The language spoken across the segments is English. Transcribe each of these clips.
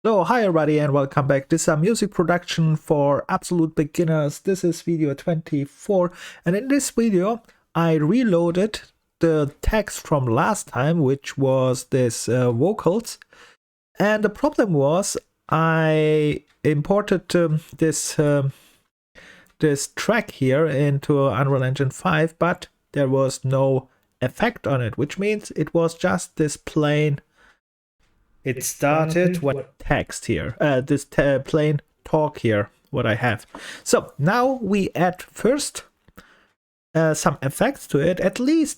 So hi everybody and welcome back. This is a music production for absolute beginners. This is video 24 and in this video I reloaded the text from last time, which was this vocals, and the problem was I imported this track here into Unreal Engine 5, but there was no effect on it, which means it was just this plain text here, this plain talk here, what I have. So now we add first some effects to it.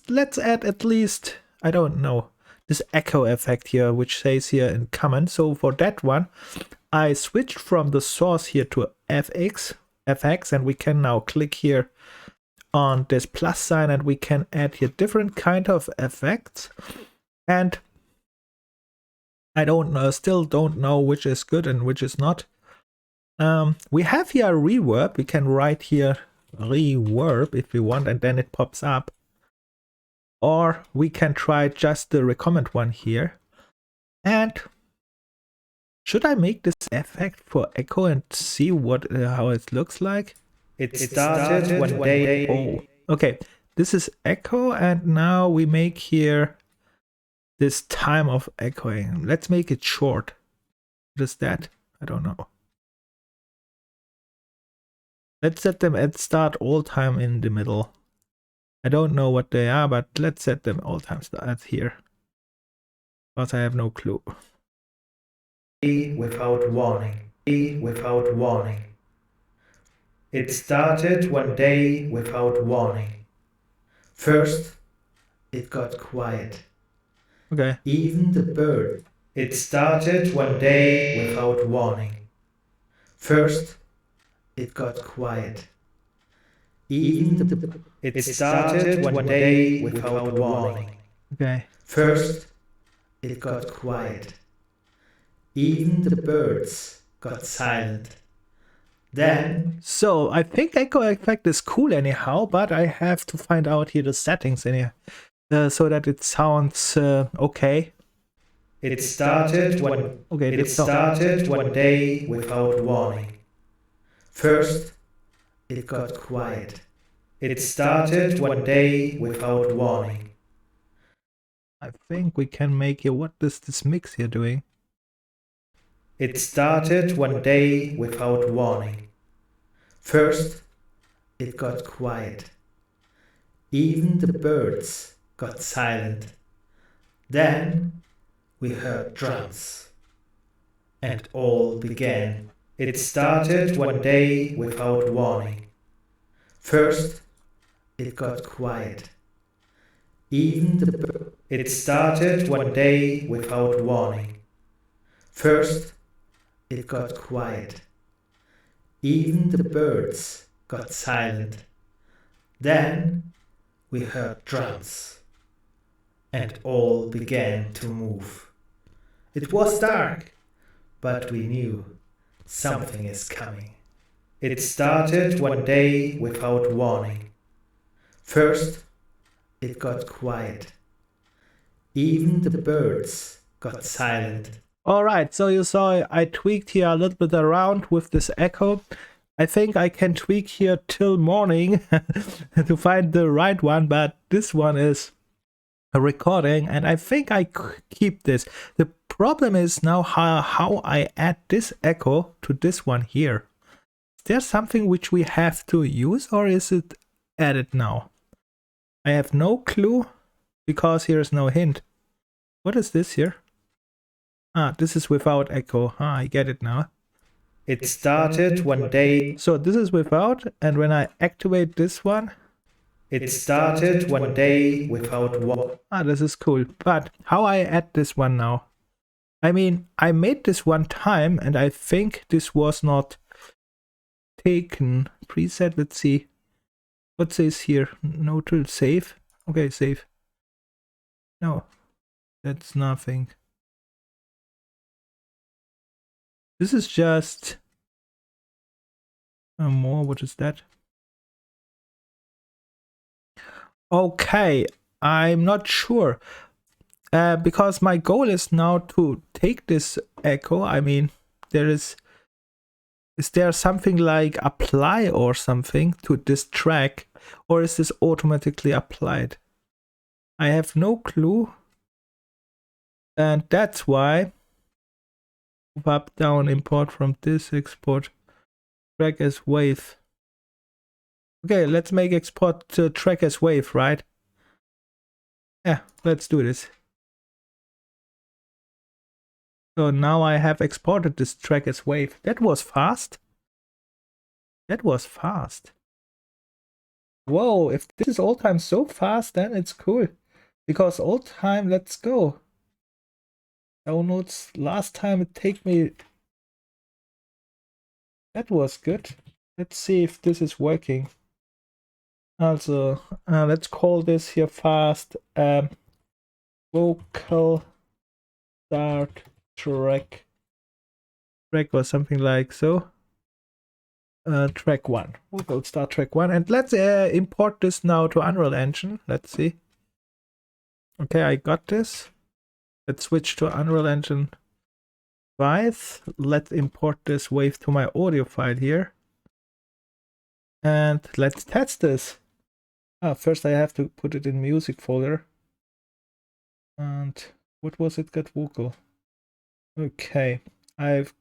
Let's add at least, I don't know, this echo effect here, which says here in common. So for that one, I switched from the source here to FX, and we can now click here on this plus sign and we can add here different kind of effects. And I still don't know which is good and which is not. We have here a reverb. We can write here reverb if we want, and then it pops up. Or we can try just the recommend one here. And should I make this effect for echo and see how it looks like? It started one day. Oh, okay. This is echo, and now we make here this time of echoing. Let's make it short. What is that? I don't know. Let's set them at start all time in the middle. I don't know what they are, but let's set them all time start here. But I have no clue. Without warning. Without warning. It started one day without warning. First, it got quiet. Okay. Even the bird. It started one day without warning. First, it got quiet. It started one day without warning. Okay. First, it got quiet. Even the birds got silent. Then, so I think echo effect is cool anyhow, but I have to find out here the settings in here so that it sounds okay. It started one day without warning. First, it got quiet. It started one day without warning. I think we can make here. What is this mix here doing? It started one day without warning. First, it got quiet. Even the birds got silent. Then we heard drums. And all began. It started one day without warning. First, it got quiet. It started one day without warning. First, it got quiet. Even the birds got silent. Then we heard drums. And all began to move. It was dark, but we knew something is coming. It started one day without warning. First, it got quiet. Even the birds got silent. Alright, so you saw I tweaked here a little bit around with this echo. I think I can tweak here till morning to find the right one, but this one is a recording and I think I keep this. The problem is now how I add this echo to this one here. Is there something which we have to use, or is it added now? I have no clue because here's no hint. What is this here? Ah, this is without echo. Ah, I get it now. It started one day. So this is without, and when I activate this one, it started one day without warning. Ah, this is cool. But how I add this one now? I mean, I made this one time, and I think this was not taken. Preset, let's see. What says here? No to save. Okay, save. No, that's nothing. This is just more. What is that? Okay, I'm not sure. because my goal is now to take this echo. I mean, is there something like apply or something to this track, or is this automatically applied? I have no clue, and that's why move up, down, import from this, export track as wave. Okay, let's make export track as wave, right? Yeah, let's do this. So now I have exported this track as wave. That was fast. That was fast. Whoa, if this is all time so fast, then it's cool. Because all time, let's go. Downloads, last time it take me... That was good. Let's see if this is working. Also, let's call this here fast. Vocal start track or something like so. Track 1. We'll start track 1, and let's import this now to Unreal Engine. Let's see. Okay, I got this. Let's switch to Unreal Engine 5. Let's import this wave to my audio file here, and let's test this. First I have to put it in music folder. And what was it? Got vocal. Okay, I've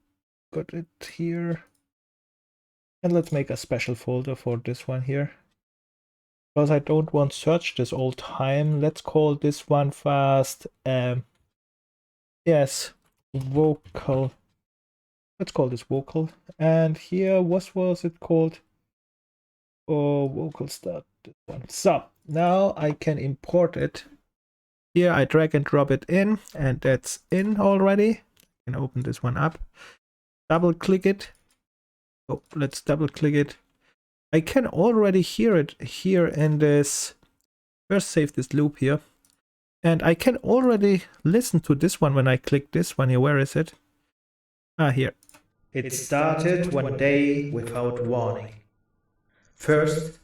got it here. And let's make a special folder for this one here. Because I don't want to search this all time. Let's call this one fast. Yes, vocal. Let's call this vocal. And here, what was it called? Oh, vocal start. This one. So now I can import it. Here I drag and drop it in, and that's in already. I can open this one up. Double click it. Oh, let's double click it. I can already hear it here in this. First save this loop here. And I can already listen to this one when I click this one here. Where is it? Here. It started one day without warning. First.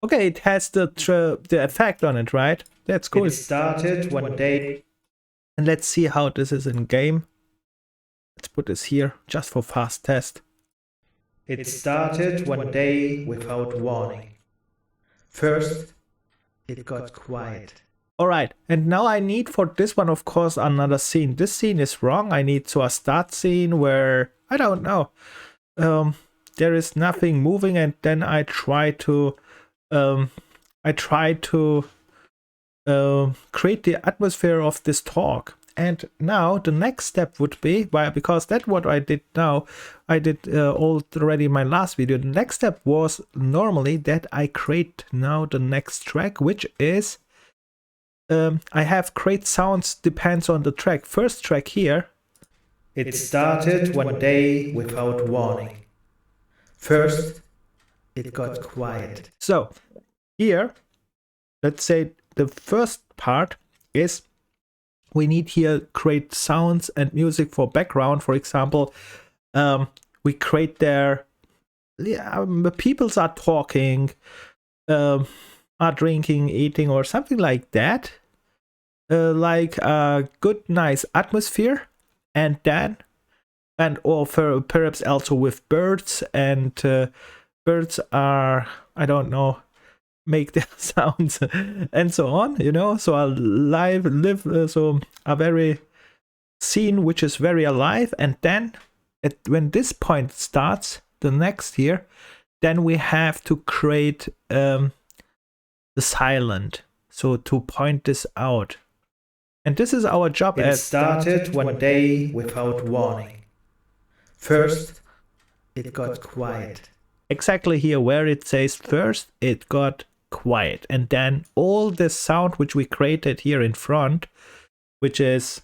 Okay, it has the effect on it, right? That's cool. It started one day. And let's see how this is in game. Let's put this here just for fast test. It started one day without warning. First, it got quiet. Alright, and now I need for this one, of course, another scene. This scene is wrong. I need to a start scene where, I don't know, there is nothing moving, and then I try to create the atmosphere of this talk. And now the next step would be, because that's what I did now, I did already in my last video. The next step was normally that I create now the next track, which is, I have create sounds depends on the track. First track here. It started one day without warning. First, it got quiet. So here, let's say the first part is, we need here create sounds and music for background. For example, we create there, people are talking, are drinking, eating, or something like that. Like a good, nice atmosphere, and then, or perhaps also with birds, and birds are, I don't know, make their sounds and so on, you know. So so a very scene which is very alive, and then when this point starts, the next here, then we have to create the silent, so to point this out. And this is our job. It started one day without warning. First, it got quiet. Exactly here where it says first, it got quiet. And then all the sound which we created here in front, which is,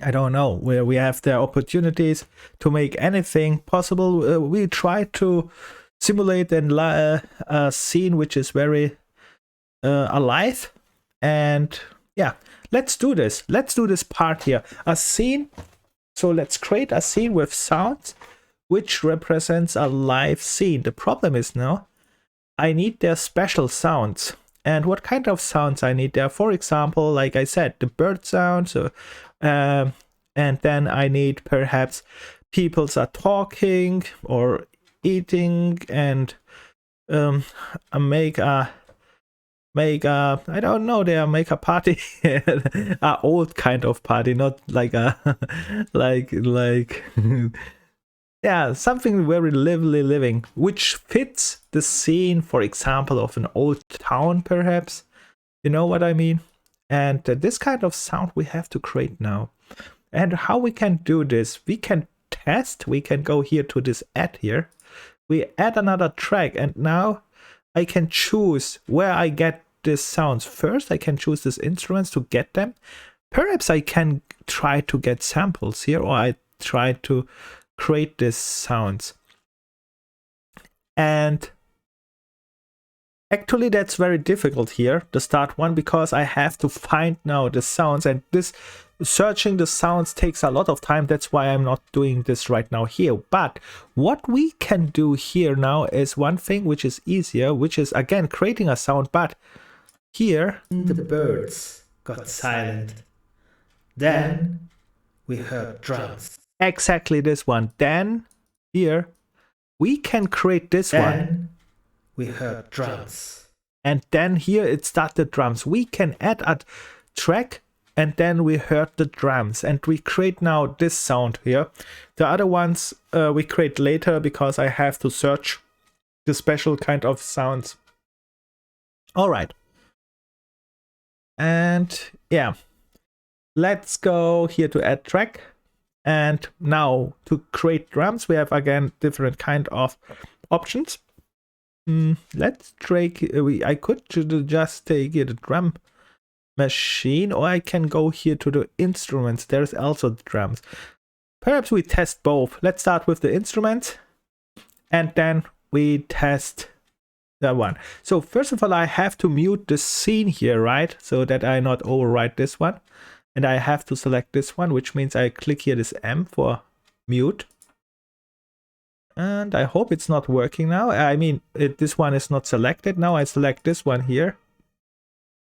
I don't know, where we have the opportunities to make anything possible. We try to simulate a scene which is very alive. And yeah, let's do this. Let's do this part here. A scene. So let's create a scene with sounds which represents a live scene. The problem is now I need their special sounds. and what kind of sounds I need there. For example, like I said, the bird sound. So, and then I need perhaps people are talking or eating, and make a I don't know, they make a party, a old kind of party, not like a like yeah, something very living, which fits the scene, for example, of an old town, perhaps. You know what I mean? And this kind of sound we have to create now. And how we can do this? We can test. We can go here to this add here. We add another track, and now I can choose where I get these sounds. First, I can choose these instruments to get them. Perhaps I can try to get samples here, or I try to create these sounds. And actually that's very difficult here, the start one, because I have to find now the sounds, and this searching the sounds takes a lot of time. That's why I'm not doing this right now here. But what we can do here now is one thing which is easier, which is again creating a sound. But here the birds got silent. Then we heard drums. Exactly this one. Then here we can create this one. We heard drums. And then here it started drums. We can add a track, and then we heard the drums, and we create now this sound here. The other ones we create later, because I have to search the special kind of sounds. All right. And yeah, let's go here to add track. And now to create drums, we have again different kind of options. Let's take, I could just take here the drum machine, or I can go here to the instruments. There's also the drums. Perhaps we test both. Let's start with the instruments, and then we test that one. So first of all, I have to mute the scene here, right? So that I not overwrite this one. And I have to select this one, which means I click here this M for mute. And I hope it's not working now. I mean, this one is not selected. Now I select this one here.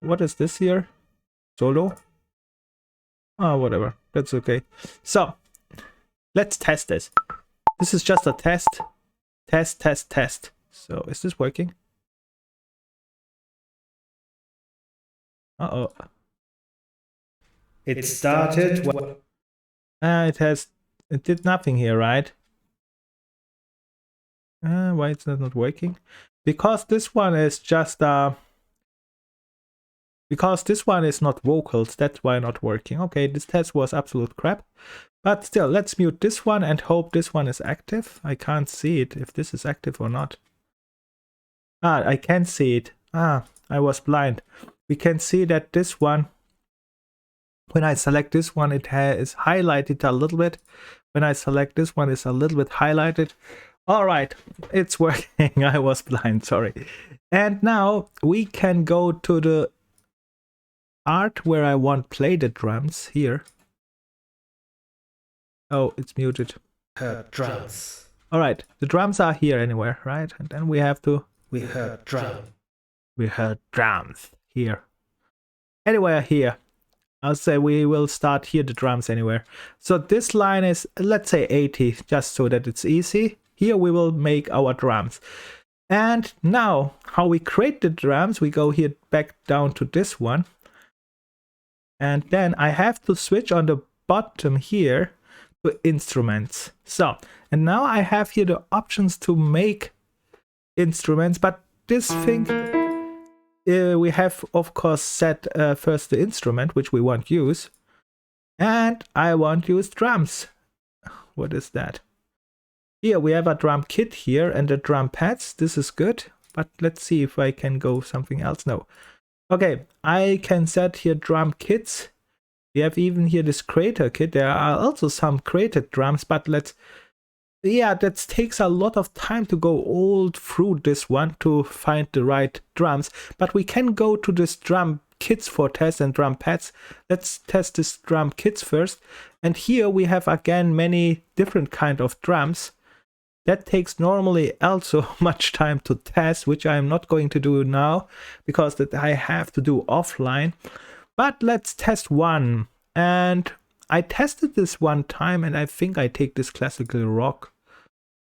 What is this here? Solo? Oh, whatever. That's okay. So, let's test this. This is just a test. Test. So, is this working? Uh-oh. It started. It did nothing here, right? Why is that not working? Because this one is just because this one is not vocals, that's why not working. Okay, this test was absolute crap. But still, let's mute this one and hope this one is active. I can't see it if this is active or not. Ah, I can see it. Ah, I was blind. We can see that this one, when I select this one, it is highlighted a little bit. When I select this one, it's a little bit highlighted. All right, it's working. I was blind, sorry. And now we can go to the art where I want play the drums here. Oh, it's muted. Heard drums. All right, the drums are here anywhere, right? And then we have to. We heard drum. We heard drums here. Anywhere here. I'll say we will start here the drums anywhere. So this line is, let's say 80, just so that it's easy. Here we will make our drums. And now how we create the drums, we go here back down to this one. And then I have to switch on the bottom here to instruments. So, and now I have here the options to make instruments, but this thing, we have of course set first the instrument which we want to use, and I want to use drums. What is that? Here we have a drum kit here and the drum pads. This is good, but let's see if I can go something else. No. Okay, I can set here drum kits. We have even here this creator kit. There are also some created drums, but that takes a lot of time to go all through this one to find the right drums. But we can go to this drum kits for test and drum pads. Let's test this drum kits first. And here we have again many different kind of drums. that takes normally also much time to test, which I'm not going to do now because that I have to do offline. But let's test one. And I tested this one time, and I think I take this classical rock.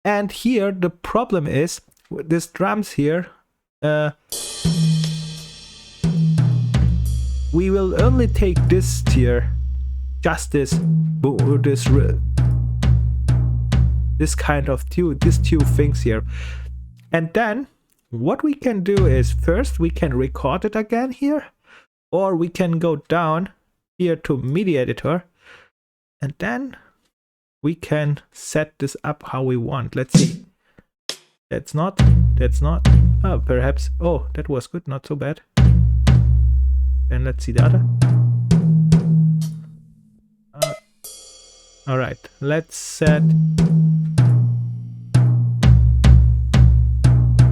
And here the problem is with this drums here. We will only take this tier, just this kind of these two things here. And then what we can do is first we can record it again here, or we can go down here to MIDI editor, and then we can set this up how we want. Let's see. That's not. Oh, perhaps. Oh, that was good, not so bad. And let's see the other. All right, let's set.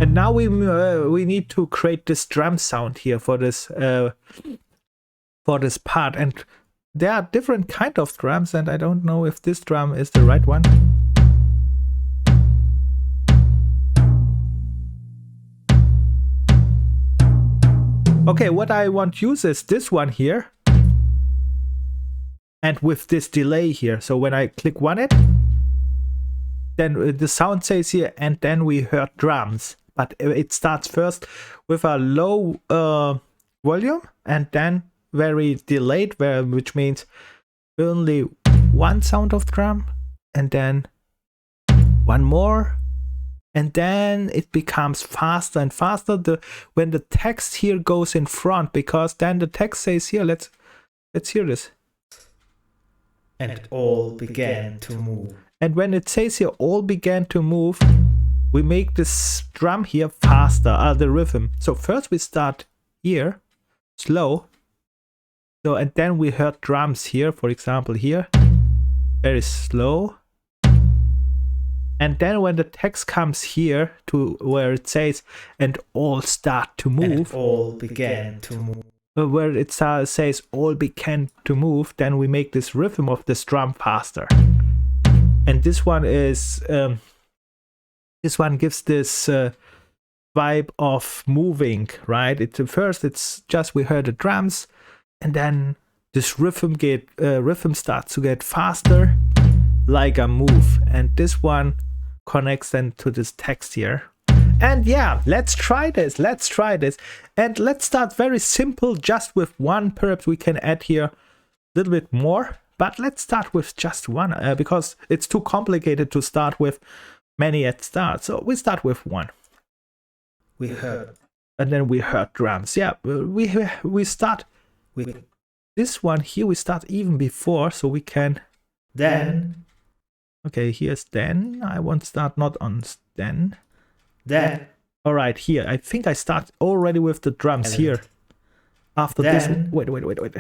And now we need to create this drum sound here for this part. And there are different kind of drums, and I don't know if this drum is the right one. Okay, what I want to use is this one here. And with this delay here. So when I click one it, then the sound says here, and then we heard drums. But it starts first with a low volume and then very delayed, which means only one sound of drum and then one more. And then it becomes faster and faster when the text here goes in front, because then the text says here, let's hear this. And all began to move. And when it says here, all began to move, we make this drum here faster, the rhythm. So first we start here, slow. So, and then we heard drums here, for example here, very slow. And then when the text comes here to where it says, and all start to move. And all began to move. Where it says all began to move, then we make this rhythm of this drum faster. And this one is, this one gives this vibe of moving, right? First it's just we heard the drums, and then this rhythm starts to get faster, like a move. And this one connects then to this text here. And yeah, let's try this. And let's start very simple, just with one. Perhaps we can add here a little bit more, but let's start with just one, because it's too complicated to start with many at start. So we start with one. We heard. And then we heard drums. Yeah, we start with this one here. We start even before, so we can then. Okay, here's then. I want to start not on then. Then. All right, here. I think I start already with the drums here. After then, this. Wait.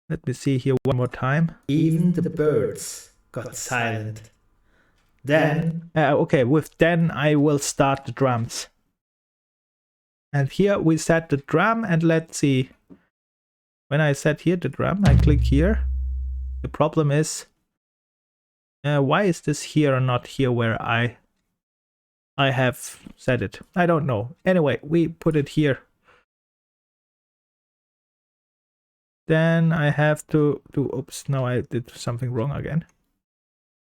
Let me see here one more time. Even the birds got silent. Then. Okay, with then I will start the drums. And here we set the drum, and let's see. When I set here the drum, I click here. The problem is, why is this here and not here where I have set it? I don't know. Anyway, we put it here. Then I have to do, oops, no, I did something wrong again.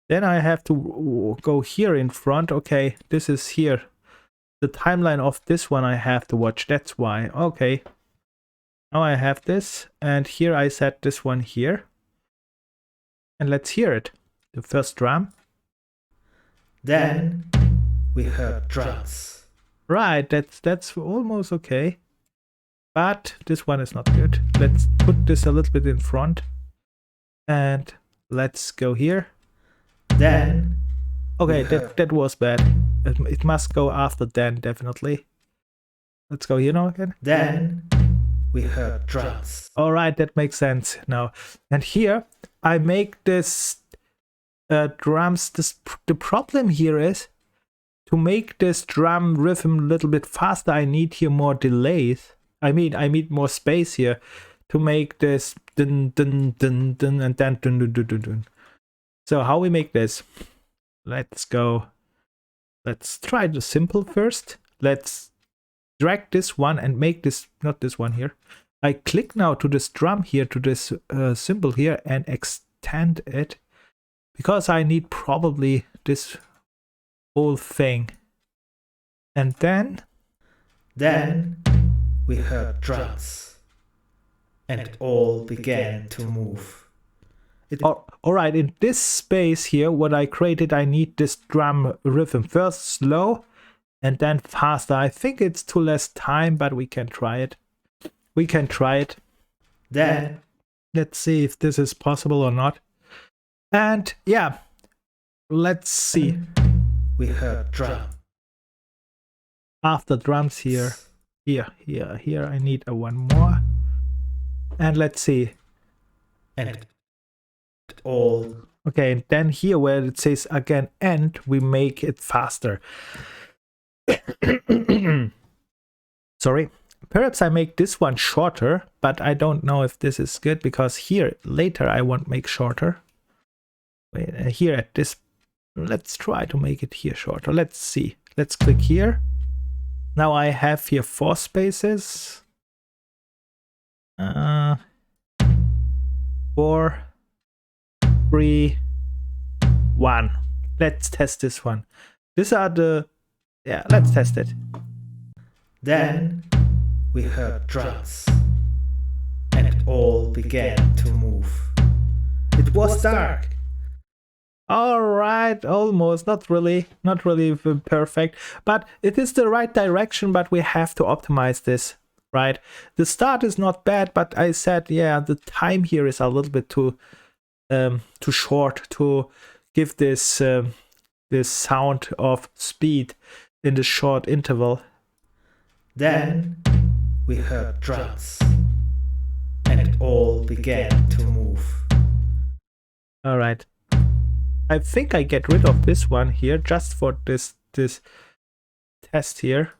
Then I have to go here in front. Okay, this is here. The timeline of this one I have to watch. That's why. Okay. Now I have this, and here I set this one here. And let's hear it. The first drum. Then we heard drums. Right, that's almost okay. But this one is not good. Let's put this a little bit in front. And let's go here. Then. Okay, that was bad. It must go after then, definitely. Let's go here now again. Then we heard drums. All right, that makes sense now. And here I make this drums. The problem here is to make this drum rhythm a little bit faster. I need here more delays. I need more space here to make this dun dun dun dun and then dun dun dun dun dun. So how we make this? let's go. Let's try the simple first. Let's drag this one and make this, not this one here. I click now to this drum here, to this symbol here, and extend it because I need probably this whole thing. And then we heard drums, and it all began to move. Alright, in this space here, what I created, I need this drum rhythm. First slow, and then faster. I think it's too less time, but we can try it. We can try it. Then let's see if this is possible or not. And yeah, let's see. We heard drum. After drums here, here, I need a one more. And let's see. And it all. Okay, and then here where it says again end, we make it faster. Sorry. Perhaps I make this one shorter, but I don't know if this is good because here later I won't make shorter. Wait, here at this, let's try to make it here shorter. Let's see. Let's click here. Now I have here 4 spaces. 4, 3, 1. Let's test this one. These are the, yeah, let's test it. Then we heard drums, and it all began to move. It was dark. All right, almost, not really perfect, but it is the right direction, but we have to optimize this, right? The start is not bad, but I said, yeah, the time here is a little bit too short to give this this sound of speed in the short interval. Then we heard drums, and it all began to move. All right. I think I get rid of this one here just for this test here.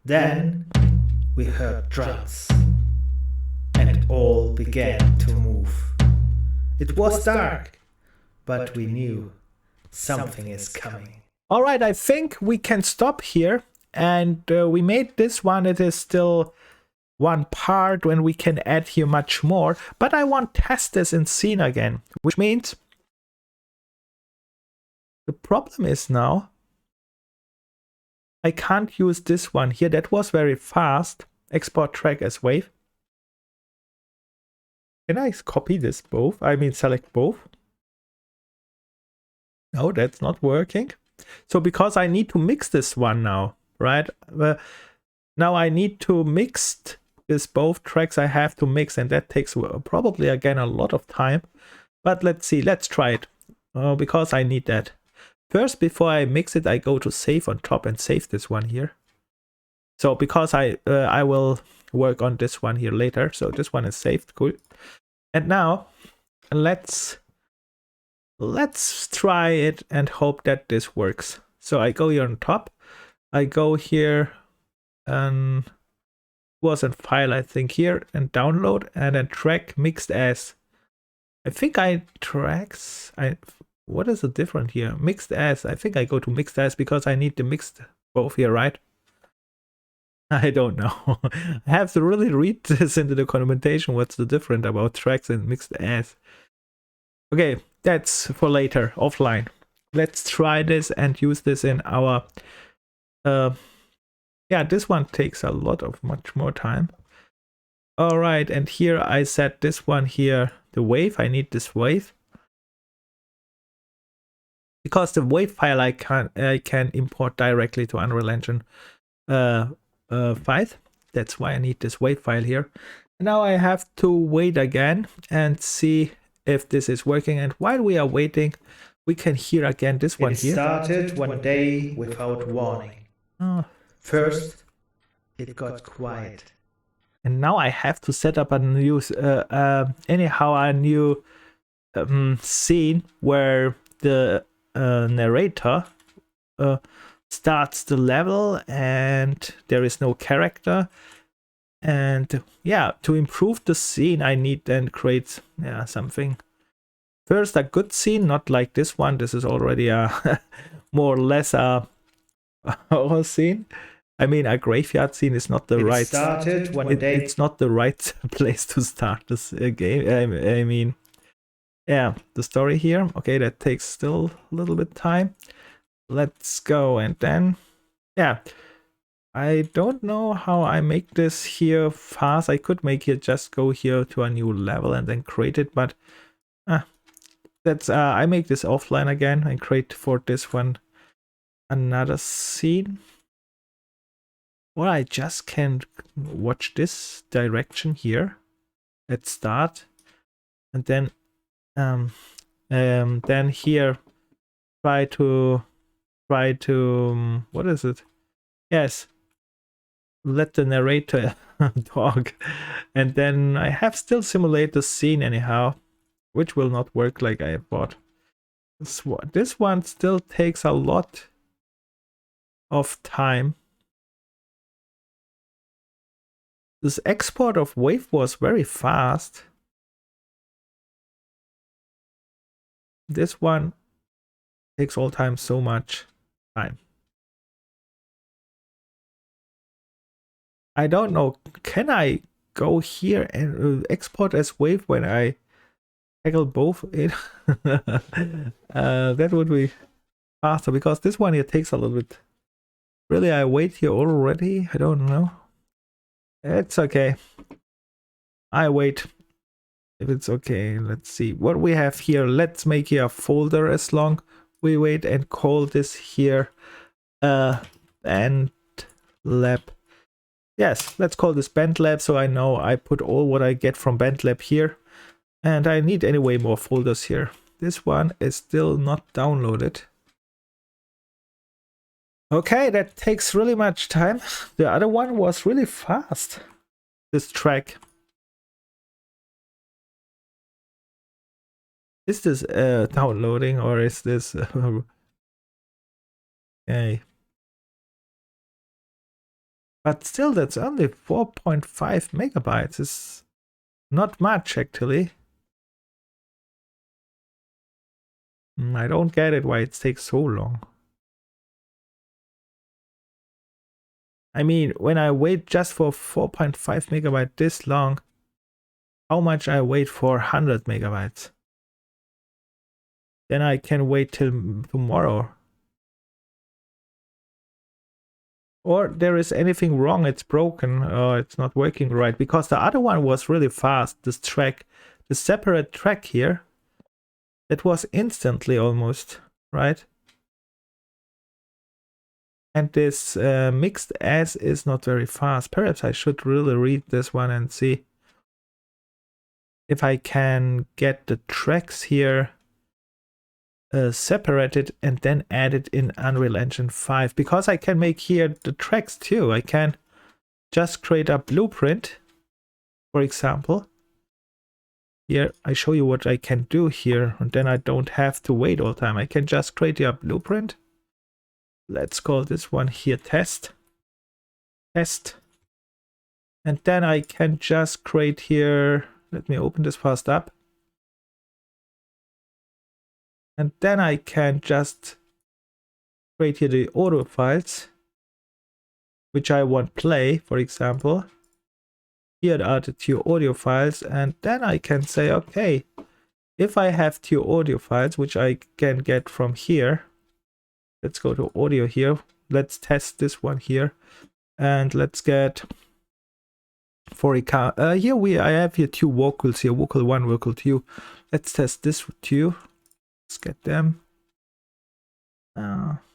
Then we heard drums, and it all began to move. It was dark, but we knew something is coming. All right, I think we can stop here, and we made this one. It is still one part when we can add here much more, but I want to test this in scene again, which means the problem is now I can't use this one here. That was very fast. Export track as wave. Can I copy this both? I mean select both. No, that's not working. So because I need to mix this one now, right? Now I need to mix this both tracks. I have to mix, and that takes probably again a lot of time. But let's see, let's try it because I need that. First, before I mix it, I go to save on top and save this one here. So because I will work on this one here later. So this one is saved, cool. And now let's try it and hope that this works. So I go here on top. I go here and was in file, I think here, and download, and then track mixed as. I think what is the difference here? Mixed as. I think I go to mixed as because I need the mixed both here, right? I don't know. I have to really read this into the documentation. What's the difference about tracks and mixed as? Okay, that's for later, offline. Let's try this and use this in our yeah, this one takes a lot of much more time. All right, and here I set this one here, the wave. I need this wave because the wave file I can import directly to Unreal Engine 5. That's why I need this wave file here. Now I have to wait again and see if this is working. And while we are waiting, we can hear again this one here. It started one day without warning. First, it got quiet. And now I have to set up a new, a new scene where the narrator starts the level and there is no character. And yeah, to improve the scene, I need then create something first a good scene, not like this one. This is already a more or less a horror scene. I mean, a graveyard scene is not the right. Started one day. It's not the right place to start this game. I mean, yeah, the story here. Okay, that takes still a little bit time. Let's go, and then, yeah. I don't know how I make this here fast. I could make it just go here to a new level and then create it, but that's I make this offline again and create for this one another scene. Or I just can watch this direction here at start, and then here try to what is it? Yes. Let the narrator talk, and then I have still simulate the scene anyhow, which will not work like I thought. This one still takes a lot of time. This export of Wave was very fast. This one takes all time so much time. I don't know, can I go here and export as wave when I tackle both it? That would be faster, because this one here takes a little bit. Really, I wait here already? I don't know. It's okay. I wait. If it's okay, let's see what we have here. Let's make here a folder as long we wait and call this here Band Lab. Yes, let's call this Band Lab, so I know I put all what I get from Band Lab here. And I need anyway more folders here. This one is still not downloaded. Okay, that takes really much time. The other one was really fast, this track. Is this downloading, or is this... okay. But still, that's only 4.5 megabytes. It's not much, actually. I don't get it why it takes so long. I mean, when I wait just for 4.5 megabytes this long, how much I wait for 100 megabytes? Then I can wait till tomorrow. Or there is anything wrong, it's broken, or it's not working right, because the other one was really fast. This track, the separate track here, it was instantly almost, right? And this mixed as is not very fast. Perhaps I should really read this one and see if I can get the tracks here separated and then added in Unreal Engine 5, because I can make here the tracks too. I can just create a blueprint, for example. Here I show you what I can do here, and then I don't have to wait all the time. I can just create a blueprint. Let's call this one here test. And then I can just create here, let me open this fast up. And then I can just create here the audio files, which I want play, for example. Here are the two audio files, and then I can say, okay, if I have two audio files, which I can get from here, let's go to audio here. Let's test this one here, and let's get for here I have here two vocals here, vocal 1, vocal 2. Let's test this two. Let's get them.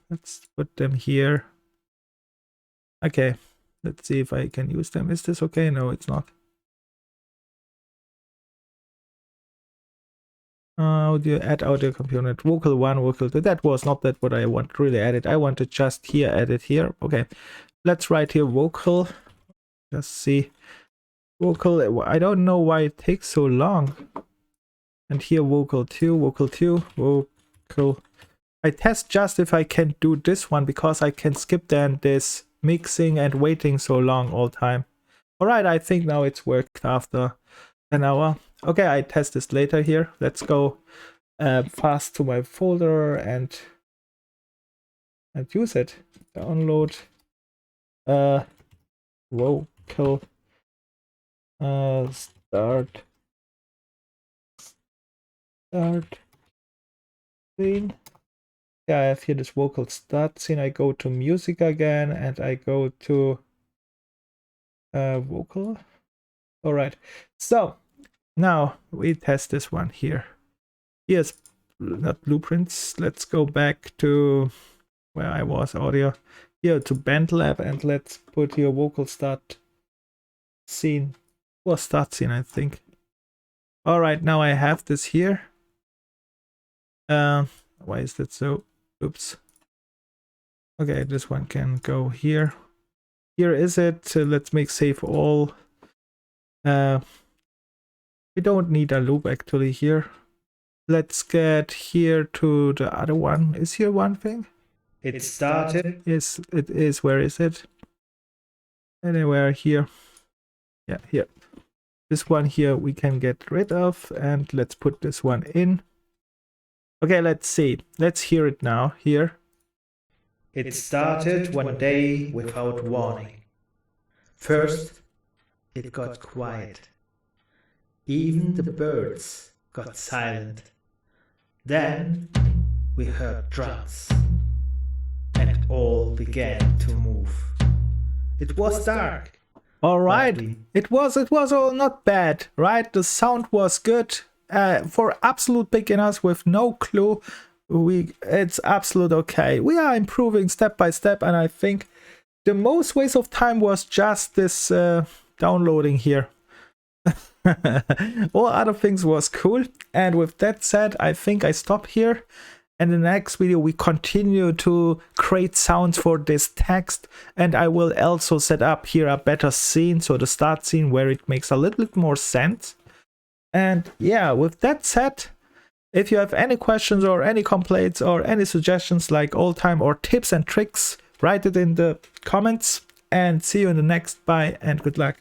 Let's put them here. Okay, let's see if I can use them. Is this okay? No, it's not. Audio, add audio component, vocal 1, vocal 2. That was not that what I want really added. I want to just here add it here. Okay, let's write here vocal. Just see vocal. I don't know why it takes so long. And here vocal 2, vocal 2, vocal. I test just if I can do this one, because I can skip then this mixing and waiting so long all time. Alright, I think now it's worked after an hour. Okay, I test this later here. Let's go fast to my folder and use it. Download vocal start scene. Yeah, I have here this vocal start scene. I go to music again and I go to vocal. All right, so now we test this one here. Here's not blueprints. Let's go back to where I was, audio. Here to BandLab, and let's put your vocal start scene. Well, start scene, I think. All right, now I have this here. Why is that so? Oops. Okay, this one can go here. Here is it. Let's make save all. We don't need a loop actually here. Let's get here to the other one. Is here one thing? It started. Yes, it is. Where is it? Anywhere here. Yeah, here. This one here we can get rid of, and let's put this one in. Okay, let's see. Let's hear it now. Here. It started one day without warning. First, it got quiet. Even the birds got silent. Then we heard drums, and it all began to move. It was dark. All right, it was all not bad, right? The sound was good. For absolute beginners with no clue, it's absolute okay. We are improving step by step, and I think the most waste of time was just this downloading here. All other things was cool. And with that said, I think I stop here. And in the next video, we continue to create sounds for this text. And I will also set up here a better scene. So the start scene where it makes a little bit more sense. And yeah, with that said, if you have any questions or any complaints or any suggestions like old time or tips and tricks, write it in the comments. And see you in the next. Bye and good luck.